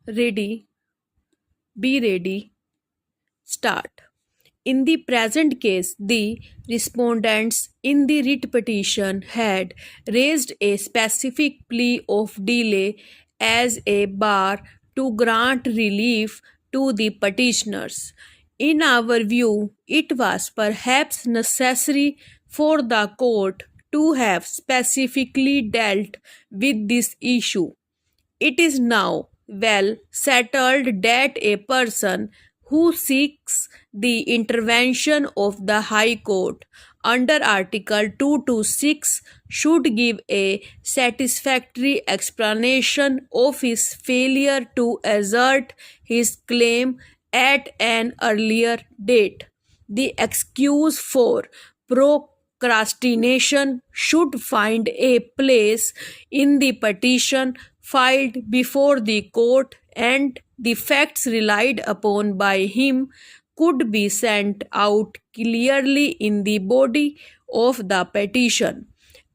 Ready, be ready, start. In the present case, the respondents in the writ petition had raised a specific plea of delay as a bar to grant relief to the petitioners. In our view, it was perhaps necessary for the court to have specifically dealt with this issue. It is now well settled that a person who seeks the intervention of the High Court under Article 226 should give a satisfactory explanation of his failure to assert his claim at an earlier date. The excuse for procrastination should find a place in the petition filed before the court, and the facts relied upon by him could be sent out clearly in the body of the petition.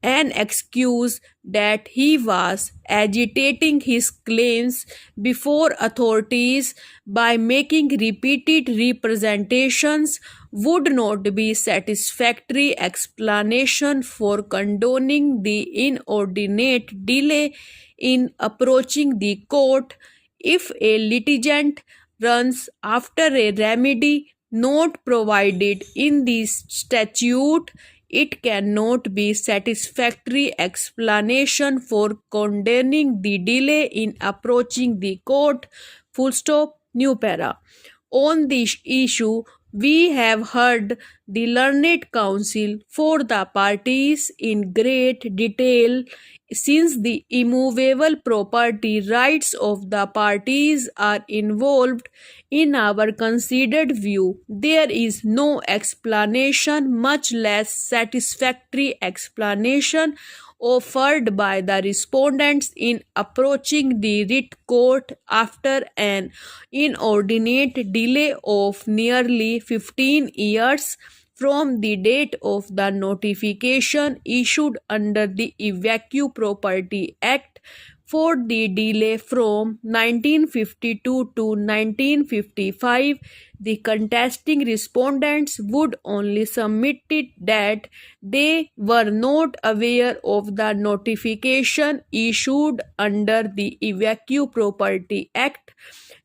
An excuse that he was agitating his claims before authorities by making repeated representations would not be satisfactory explanation for condoning the inordinate delay in approaching the court. If a litigant runs after a remedy not provided in the statute, it cannot be satisfactory explanation for condoning the delay in approaching the court. Full stop. New para. On this issue, we have heard the learned counsel for the parties in great detail. Since the immovable property rights of the parties are involved, in our considered view, there is no explanation, much less satisfactory explanation, offered by the respondents in approaching the writ court after an inordinate delay of nearly 15 years from the date of the notification issued under the Evacuee Property Act. For the delay from 1952 to 1955, the contesting respondents would only submit it that they were not aware of the notification issued under the Evacuee Property Act,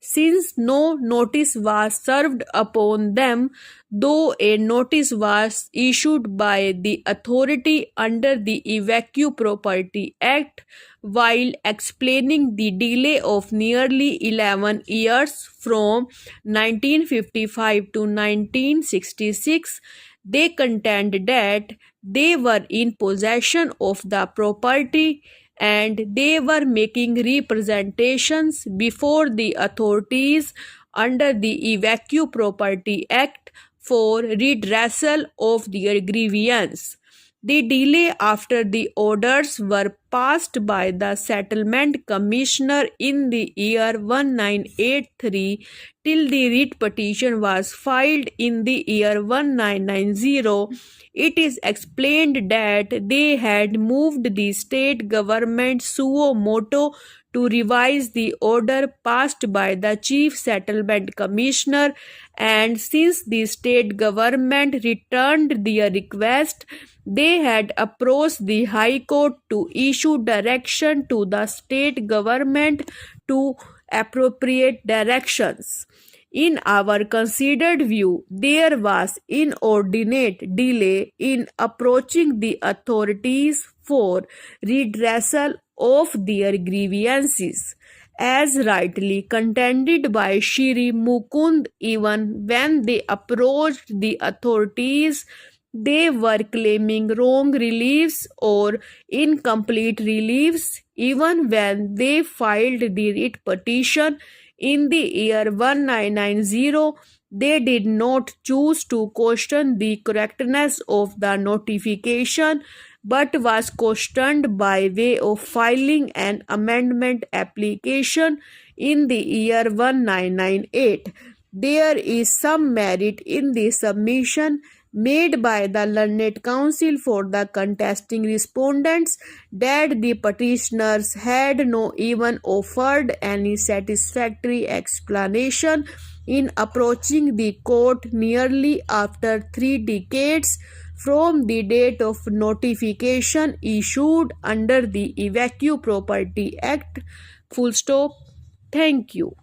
since no notice was served upon them, though a notice was issued by the authority under the Evacuee Property Act. While explaining the delay of nearly 11 years from 1955 to 1966, they contend that they were in possession of the property and they were making representations before the authorities under the Evacuee Property Act for redressal of their grievance. The delay after the orders were passed by the Settlement Commissioner in the year 1983 till the writ petition was filed in the year 1990. It is explained that they had moved the state government suo motu to revise the order passed by the Chief Settlement Commissioner, and since the state government returned their request, they had approached the High Court to issue direction to the state government to appropriate directions. In our considered view, there was inordinate delay in approaching the authorities for redressal of their grievances. As rightly contended by Shri Mukund, even when they approached the authorities, they were claiming wrong reliefs or incomplete reliefs. Even when they filed the writ petition in the year 1990, they did not choose to question the correctness of the notification, but was questioned by way of filing an amendment application in the year 1998. There is some merit in the submission made by the learned counsel for the contesting respondents that the petitioners had not even offered any satisfactory explanation in approaching the court nearly after 3 decades from the date of notification issued under the Evacuee Property Act. Full stop. Thank you.